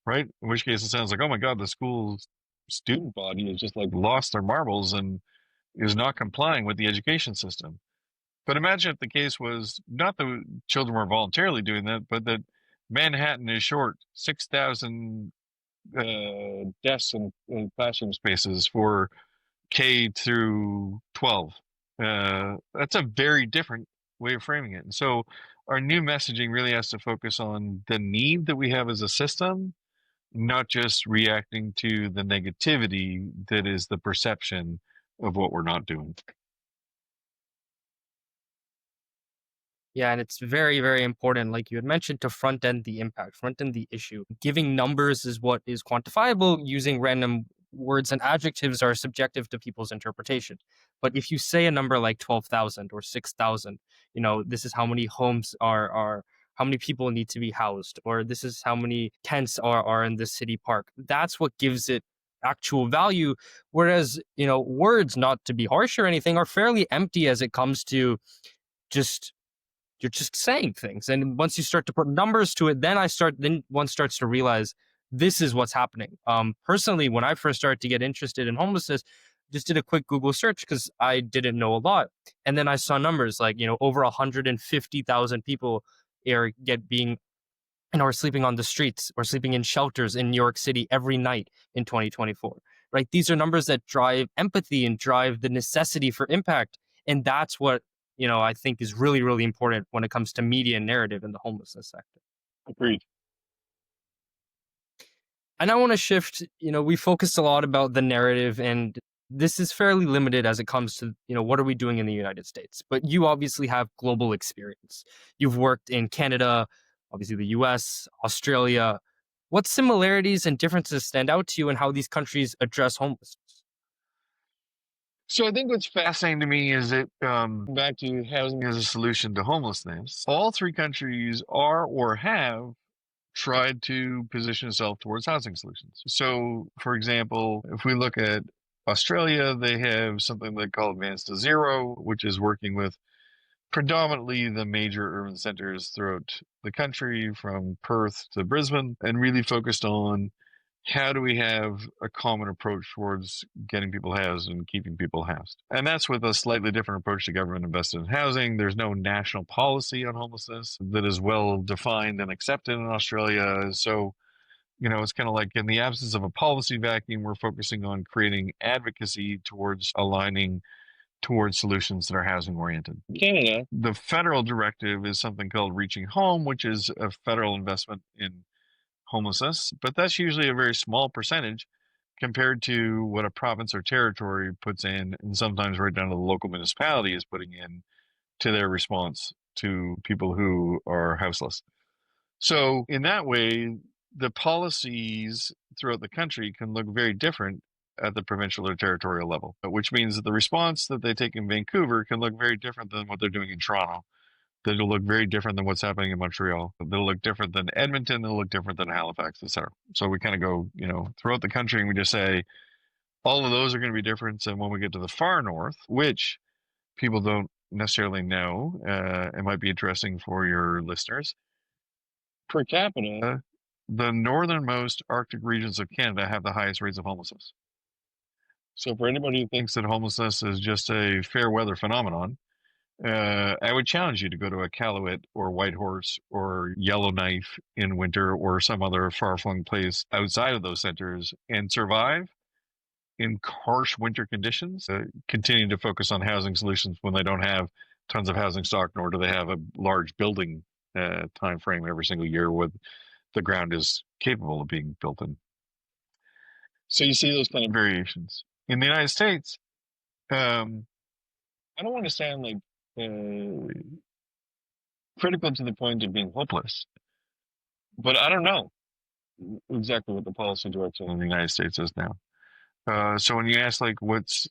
Speaker 2: right? In which case it sounds like, oh my God, the school student body has just like lost their marbles and is not complying with the education system. But imagine if the case was not that children were voluntarily doing that, but that Manhattan is short 6,000 desks and classroom spaces for K through 12. That's a very different way of framing it. And so our new messaging really has to focus on the need that we have as a system, not just reacting to the negativity that is the perception of what we're not doing.
Speaker 3: Yeah, and it's very, very important, like you had mentioned, to front end the impact, front end the issue. Giving numbers is what is quantifiable. Using random words and adjectives are subjective to people's interpretation. But if you say a number like 12,000 or 6,000, this is how many homes are how many people need to be housed, or this is how many tents are in the city park. That's what gives it actual value. Whereas, words, not to be harsh or anything, are fairly empty as it comes to just you're just saying things. And once you start to put numbers to it, then one starts to realize this is what's happening. Personally, when I first started to get interested in homelessness, just did a quick Google search because I didn't know a lot. And then I saw numbers like, over 150,000 people are sleeping on the streets or sleeping in shelters in New York City every night in 2024, right? These are numbers that drive empathy and drive the necessity for impact. And that's what, I think is really, really important when it comes to media and narrative in the homelessness sector.
Speaker 2: Agreed.
Speaker 3: And I want to shift, we focused a lot about the narrative, and this is fairly limited as it comes to, what are we doing in the United States? But you obviously have global experience. You've worked in Canada, obviously the US, Australia. What similarities and differences stand out to you in how these countries address homelessness?
Speaker 2: So I think what's fascinating to me is that back to housing as a solution to homelessness, all three countries are or have tried to position itself towards housing solutions. So, for example, if we look at Australia, they have something they call Advance to Zero, which is working with predominantly the major urban centers throughout the country, from Perth to Brisbane, and really focused on how do we have a common approach towards getting people housed and keeping people housed. And that's with a slightly different approach to government invested in housing. There's no national policy on homelessness that is well defined and accepted in Australia. So, it's kind of like in the absence of a policy vacuum, we're focusing on creating advocacy towards aligning towards solutions that are housing oriented. Canada, the federal directive is something called Reaching Home, which is a federal investment in homelessness, but that's usually a very small percentage compared to what a province or territory puts in, and sometimes right down to the local municipality is putting in to their response to people who are houseless. So in that way, the policies throughout the country can look very different at the provincial or territorial level, which means that the response that they take in Vancouver can look very different than what they're doing in Toronto. That'll look very different than what's happening in Montreal. That'll look different than Edmonton. That'll look different than Halifax, etc. So we kind of go, throughout the country, and we just say all of those are going to be different. And when we get to the far north, which people don't necessarily know, it might be interesting for your listeners. Per capita, the northernmost Arctic regions of Canada have the highest rates of homelessness. So for anybody who thinks that homelessness is just a fair weather phenomenon, I would challenge you to go to a Iqaluit or Whitehorse or Yellowknife in winter or some other far-flung place outside of those centers and survive in harsh winter conditions, continuing to focus on housing solutions when they don't have tons of housing stock, nor do they have a large building time frame every single year where the ground is capable of being built in. So you see those kind of variations. In the United States, I don't want to sound like critical to the point of being hopeless, but I don't know exactly what the policy direction in the United States is now. So when you ask like what's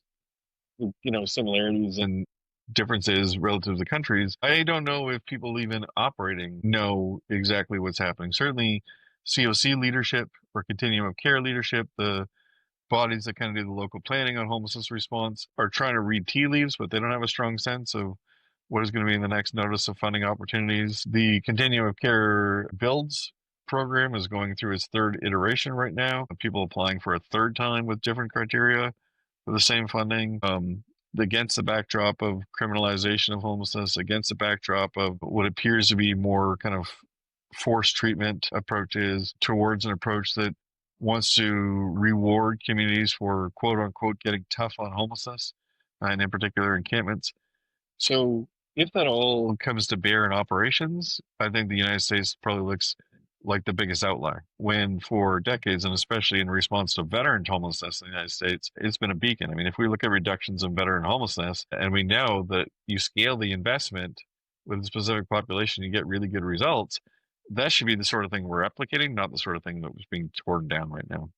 Speaker 2: similarities and differences relative to the countries, I don't know if people even operating know exactly what's happening. Certainly COC leadership or continuum of care leadership, the bodies that kind of do the local planning on homelessness response, are trying to read tea leaves, but they don't have a strong sense of what is going to be in the next notice of funding opportunities. The continuum of care builds program is going through its third iteration right now. People applying for a third time with different criteria for the same funding. Against the backdrop of criminalization of homelessness, against the backdrop of what appears to be more kind of forced treatment approaches towards an approach that wants to reward communities for quote unquote getting tough on homelessness, and in particular encampments. So if that all comes to bear in operations, I think the United States probably looks like the biggest outlier. When for decades, and especially in response to veteran homelessness in the United States, it's been a beacon. I mean, if we look at reductions in veteran homelessness, and we know that you scale the investment with a specific population, you get really good results. That should be the sort of thing we're replicating, not the sort of thing that was being torn down right now.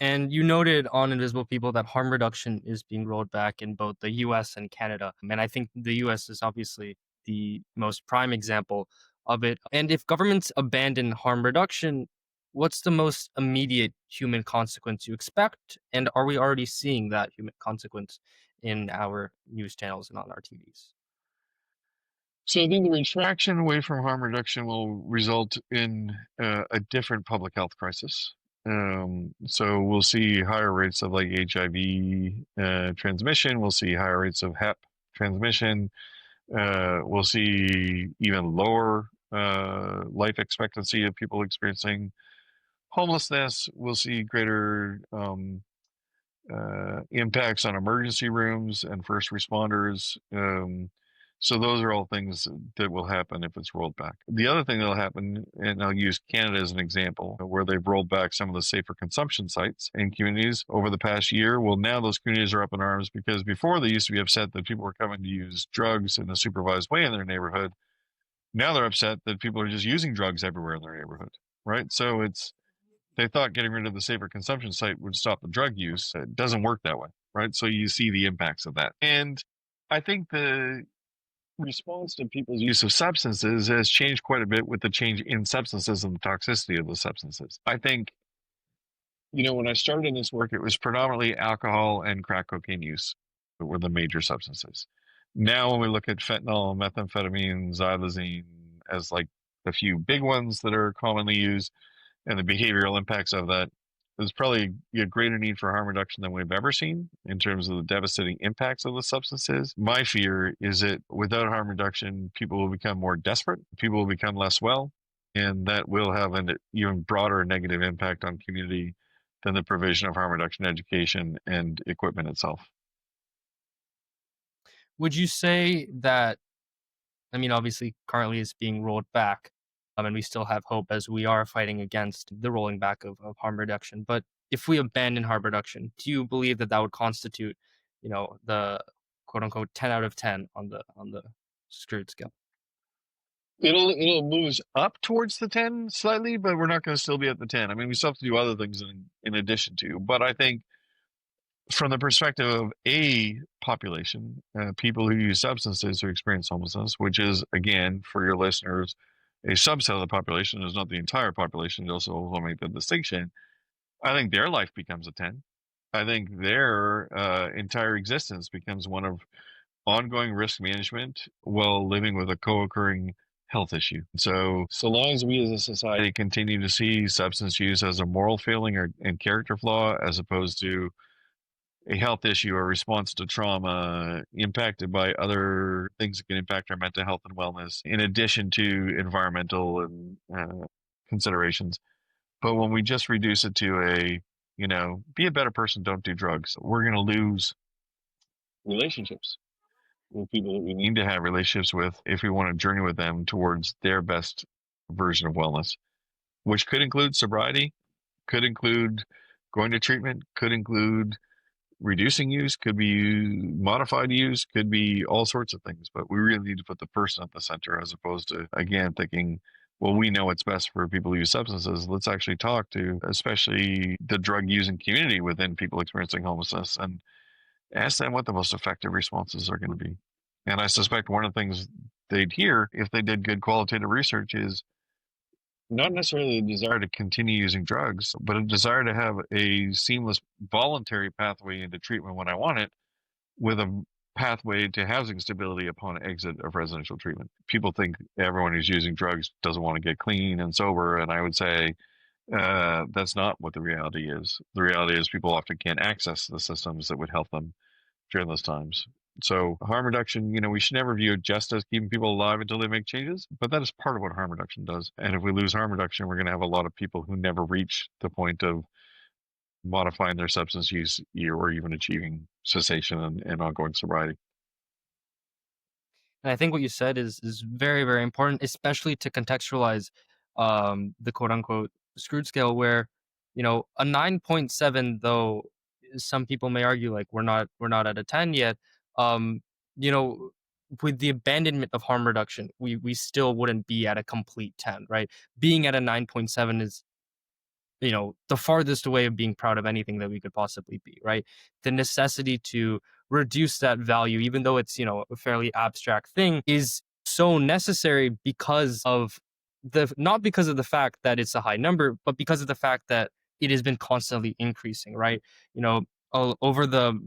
Speaker 3: And you noted on Invisible People that harm reduction is being rolled back in both the US and Canada. And I think the US is obviously the most prime example of it. And if governments abandon harm reduction, what's the most immediate human consequence you expect? And are we already seeing that human consequence in our news channels and on our TVs?
Speaker 2: So I think the retraction away from harm reduction will result in a different public health crisis. So we'll see higher rates of like HIV transmission. We'll see higher rates of HEP transmission. We'll see even lower life expectancy of people experiencing homelessness. We'll see greater impacts on emergency rooms and first responders. So those are all things that will happen if it's rolled back. The other thing that'll happen, and I'll use Canada as an example, where they've rolled back some of the safer consumption sites in communities over the past year. Well, now those communities are up in arms because before they used to be upset that people were coming to use drugs in a supervised way in their neighborhood. Now they're upset that people are just using drugs everywhere in their neighborhood, right? So they thought getting rid of the safer consumption site would stop the drug use. It doesn't work that way, right? So you see the impacts of that. And I think the response to people's use of substances has changed quite a bit with the change in substances and the toxicity of the substances. I think, when I started in this work, it was predominantly alcohol and crack cocaine use that were the major substances. Now, when we look at fentanyl, methamphetamine, xylazine as like the few big ones that are commonly used, and the behavioral impacts of that, there's probably a greater need for harm reduction than we've ever seen in terms of the devastating impacts of the substances. My fear is that without harm reduction, people will become more desperate, people will become less well, and that will have an even broader negative impact on community than the provision of harm reduction education and equipment itself.
Speaker 3: Would you say that, obviously currently it's being rolled back, and we still have hope as we are fighting against the rolling back of harm reduction. But if we abandon harm reduction, do you believe that would constitute, the quote unquote 10 out of 10 on the screwed scale?
Speaker 2: It'll move up towards the 10 slightly, but we're not going to still be at the 10. I mean, we still have to do other things in addition to. But I think from the perspective of a population, people who use substances who experience homelessness, which is, again, for your listeners, a subset of the population, is not the entire population. Also, will make the distinction. I think their life becomes a 10. I think their entire existence becomes one of ongoing risk management while living with a co-occurring health issue. So long as we as a society continue to see substance use as a moral failing and character flaw, as opposed to a health issue or response to trauma impacted by other things that can impact our mental health and wellness, in addition to environmental and considerations. But when we just reduce it to be a better person, don't do drugs, we're going to lose relationships with people that we need to have relationships with if we want to journey with them towards their best version of wellness, which could include sobriety, could include going to treatment, could include reducing use, could be modified use, could be all sorts of things. But we really need to put the person at the center, as opposed to, again, thinking, well, we know what's best for people who use substances. Let's actually talk to especially the drug using community within people experiencing homelessness and ask them what the most effective responses are going to be. And I suspect one of the things they'd hear if they did good qualitative research is not necessarily a desire to continue using drugs, but a desire to have a seamless voluntary pathway into treatment when I want it, with a pathway to housing stability upon exit of residential treatment. People think everyone who's using drugs doesn't want to get clean and sober, and I would say that's not what the reality is. The reality is people often can't access the systems that would help them during those times. So harm reduction, we should never view it just as keeping people alive until they make changes, but that is part of what harm reduction does. And if we lose harm reduction, we're going to have a lot of people who never reach the point of modifying their substance use or even achieving cessation and ongoing sobriety.
Speaker 3: And I think what you said is very, very important, especially to contextualize the quote unquote screwed scale, where a 9.7, though some people may argue like we're not at a 10 yet. Um, you know, with the abandonment of harm reduction, we still wouldn't be at a complete 10, right? Being at a 9.7 is the farthest away of being proud of anything that we could possibly be, right? The necessity to reduce that value, even though it's, a fairly abstract thing, is so necessary because of not because of the fact that it's a high number, but because of the fact that it has been constantly increasing, right? Over the,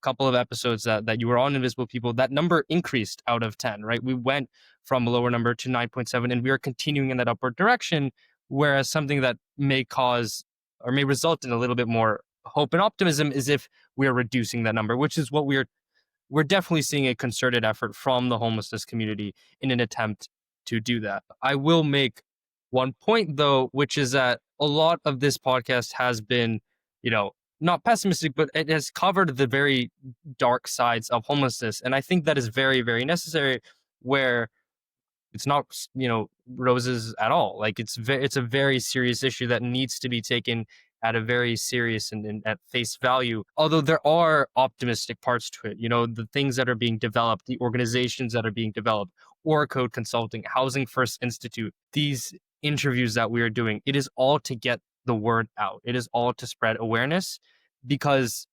Speaker 3: couple of episodes that you were on Invisible People, that number increased out of 10, right? We went from a lower number to 9.7, and we are continuing in that upward direction. Whereas something that may cause or may result in a little bit more hope and optimism is if we are reducing that number, which is what we're definitely seeing a concerted effort from the homelessness community in an attempt to do that. I will make one point though, which is that a lot of this podcast has been, not pessimistic, but it has covered the very dark sides of homelessness. And I think that is very, very necessary, where it's not, roses at all. Like it's a very serious issue that needs to be taken at a very serious and at face value. Although there are optimistic parts to it, the things that are being developed, the organizations that are being developed, or Code Consulting, Housing First Institute, these interviews that we are doing, it is all to get the word out. It is all to spread awareness, because,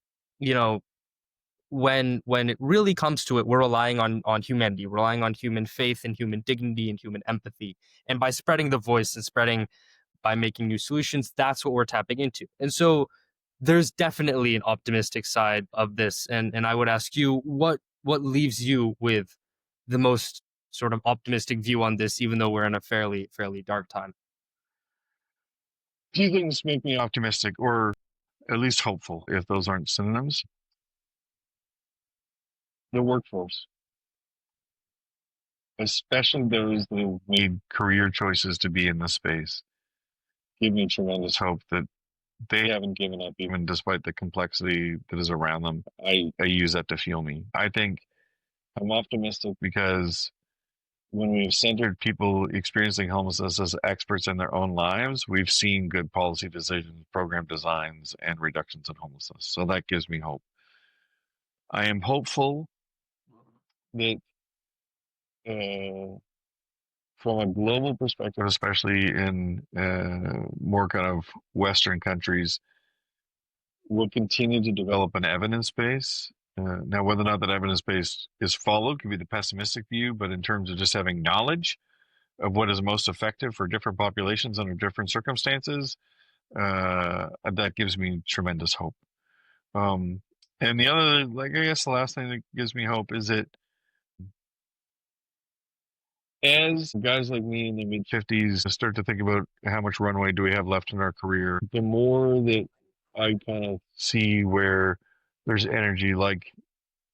Speaker 3: when it really comes to it, we're relying on humanity, relying on human faith and human dignity and human empathy. And by spreading the voice and by making new solutions, that's what we're tapping into. And so there's definitely an optimistic side of this. And I would ask you, what leaves you with the most sort of optimistic view on this, even though we're in a fairly dark time?
Speaker 2: Few things make me optimistic, or at least hopeful, if those aren't synonyms. The workforce, especially those that have made career choices to be in this space, give me tremendous hope that they haven't given up, even despite the complexity that is around them. I use that to fuel me. I think I'm optimistic because when we've centered people experiencing homelessness as experts in their own lives, we've seen good policy decisions, program designs, and reductions in homelessness. So that gives me hope. I am hopeful that from a global perspective, especially in more kind of Western countries, we'll continue to develop an evidence base. Now, whether or not that evidence base is followed could be the pessimistic view, but in terms of just having knowledge of what is most effective for different populations under different circumstances, that gives me tremendous hope. And the other, I guess the last thing that gives me hope is that as guys like me in the mid 50s start to think about how much runway do we have left in our career, the more that I kind of see where there's energy like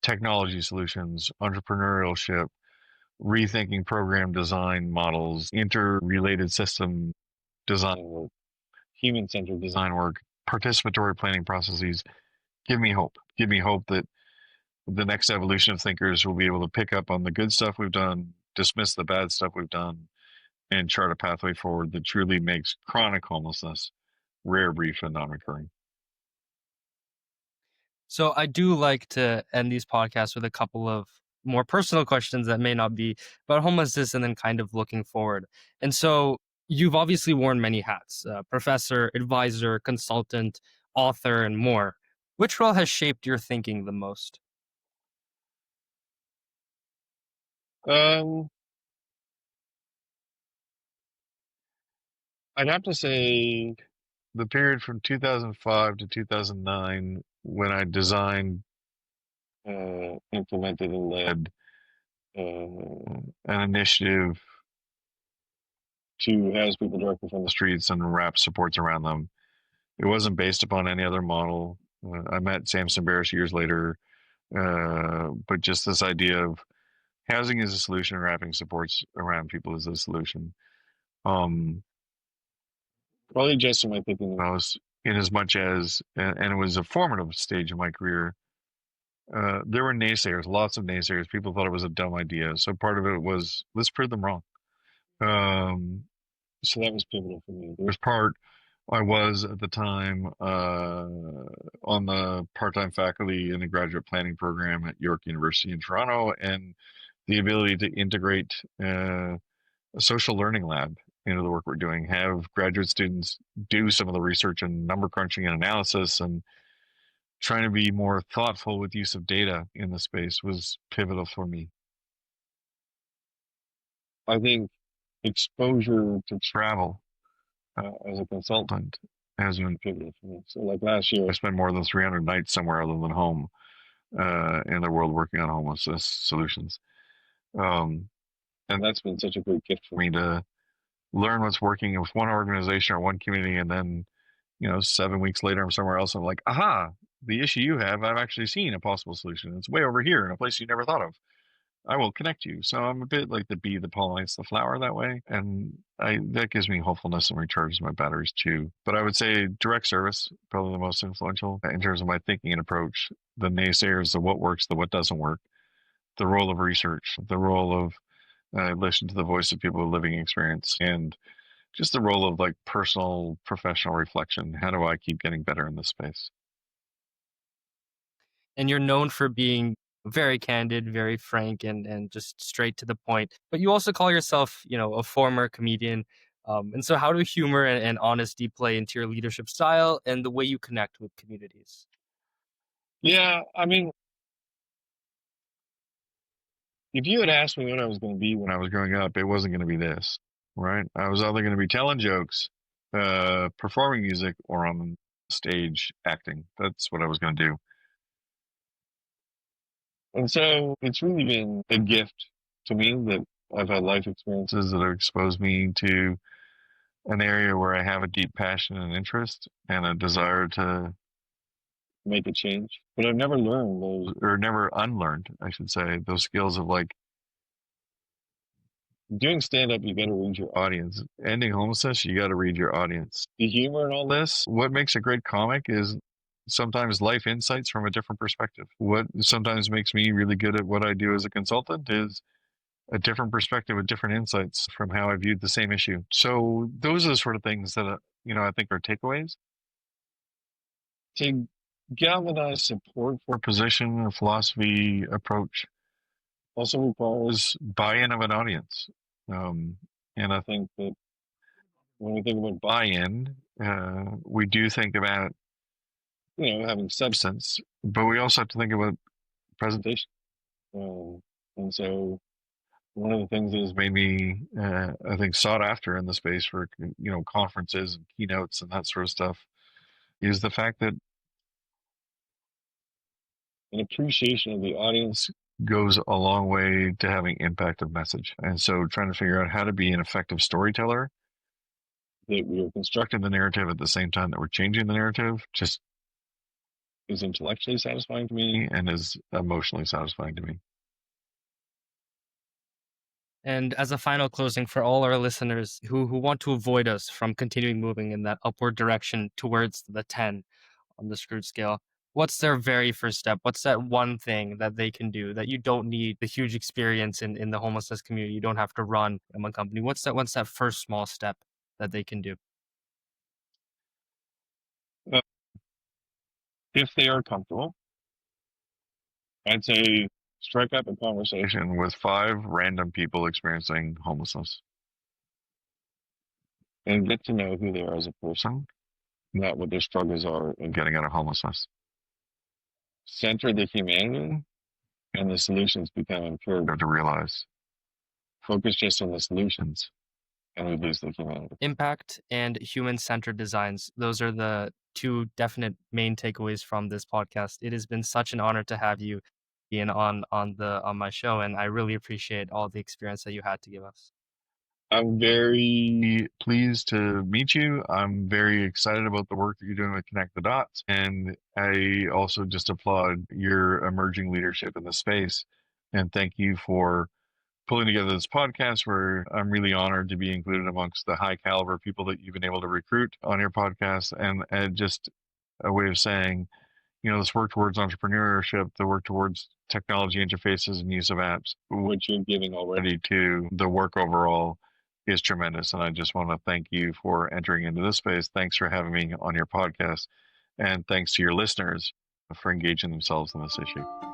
Speaker 2: technology solutions, entrepreneurship, rethinking program design models, interrelated system design work, human-centered design work, participatory planning processes, give me hope. Give me hope that the next evolution of thinkers will be able to pick up on the good stuff we've done, dismiss the bad stuff we've done, and chart a pathway forward that truly makes chronic homelessness rare, brief, and non-recurring.
Speaker 3: So I do like to end these podcasts with a couple of more personal questions that may not be about homelessness, and then kind of looking forward. And so you've obviously worn many hats: professor, advisor, consultant, author, and more. Which role has shaped your thinking the most?
Speaker 2: Um, I'd have to say the period from 2005 to 2009 when I designed, implemented, and led an initiative to house people directly from the streets and wrap supports around them. It wasn't based upon any other model. I met Samson Barris years later. But just this idea of housing is a solution, wrapping supports around people is a solution. Probably just in my thinking when I was in as much as, and it was a formative stage of my career. There were naysayers, lots of naysayers. People thought it was a dumb idea. So part of it was let's prove them wrong. Um, so that was pivotal for me. There was part I was at the time on the part-time faculty in the graduate planning program at York University in Toronto, and the ability to integrate a social learning lab into the work we're doing, have graduate students do some of the research and number crunching and analysis, and trying to be more thoughtful with use of data in the space was pivotal for me. I think exposure to travel as a consultant has been pivotal for me. So, like last year, I spent more than 300 nights somewhere other than home in the world working on homelessness solutions. And that's been such a great gift for me to learn what's working with one organization or one community, and then 7 weeks later I'm somewhere else. I'm like, aha, the issue you have, I've actually seen a possible solution. It's way over here in a place you never thought of. I will connect you. So I'm a bit like the bee that pollinates the flower that way, and that gives me hopefulness and recharges my batteries too. But I would say direct service probably the most influential in terms of my thinking and approach. The naysayers, the what works, the what doesn't work, the role of research, the role of listen to the voice of people with living experience, and just the role of like personal professional reflection. How do I keep getting better in this space?
Speaker 3: And you're known for being very candid, very frank, and just straight to the point. But you also call yourself, a former comedian. And so, how do humor and honesty play into your leadership style and the way you connect with communities?
Speaker 2: Yeah, I mean, if you had asked me what I was going to be when I was growing up, it wasn't going to be this, right? I was either going to be telling jokes, performing music, or on stage acting. That's what I was going to do. And so it's really been a gift to me that I've had life experiences that have exposed me to an area where I have a deep passion and interest and a desire to make a change. But I've never learned those, or never unlearned, I should say, those skills of like doing stand up. You got to read your audience. Ending homelessness, you got to read your audience. The humor in all this, what makes a great comic is sometimes life insights from a different perspective. What sometimes makes me really good at what I do as a consultant is a different perspective with different insights from how I viewed the same issue. So those are the sort of things that I think are takeaways. To galvanize support for a position, a philosophy, approach also requires buy-in of an audience. And I think that when we think about buy-in, we do think about having substance, but we also have to think about presentation. And so one of the things that has made me, I think, sought after in the space for conferences and keynotes and that sort of stuff is the fact that an appreciation of the audience goes a long way to having impact of message. And so trying to figure out how to be an effective storyteller, that we are constructing the narrative at the same time that we're changing the narrative, just is intellectually satisfying to me and is emotionally satisfying to me.
Speaker 3: And as a final closing for all our listeners who want to avoid us from continuing moving in that upward direction towards the 10 on the Screwed scale, what's their very first step? What's that one thing that they can do that you don't need the huge experience in the homelessness community? You don't have to run a company. What's that first small step that they can do?
Speaker 2: Uh, if they are comfortable, I'd say strike up a conversation with 5 random people experiencing homelessness and get to know who they are as a person, not what their struggles are in getting out of homelessness. Center the humanity, and the solutions become imperative to realize. Focus just on the solutions, and we lose the humanity.
Speaker 3: Impact and human-centered designs. Those are the two definite main takeaways from this podcast. It has been such an honor to have you being on my show, and I really appreciate all the experience that you had to give us.
Speaker 2: I'm very pleased to meet you. I'm very excited about the work that you're doing with Connect the Dots. And I also just applaud your emerging leadership in the space. And thank you for pulling together this podcast where I'm really honored to be included amongst the high caliber people that you've been able to recruit on your podcast. And just a way of saying, this work towards entrepreneurship, the work towards technology interfaces and use of apps, what you're giving already to the work overall is tremendous. And I just want to thank you for entering into this space. Thanks for having me on your podcast. And thanks to your listeners for engaging themselves in this issue.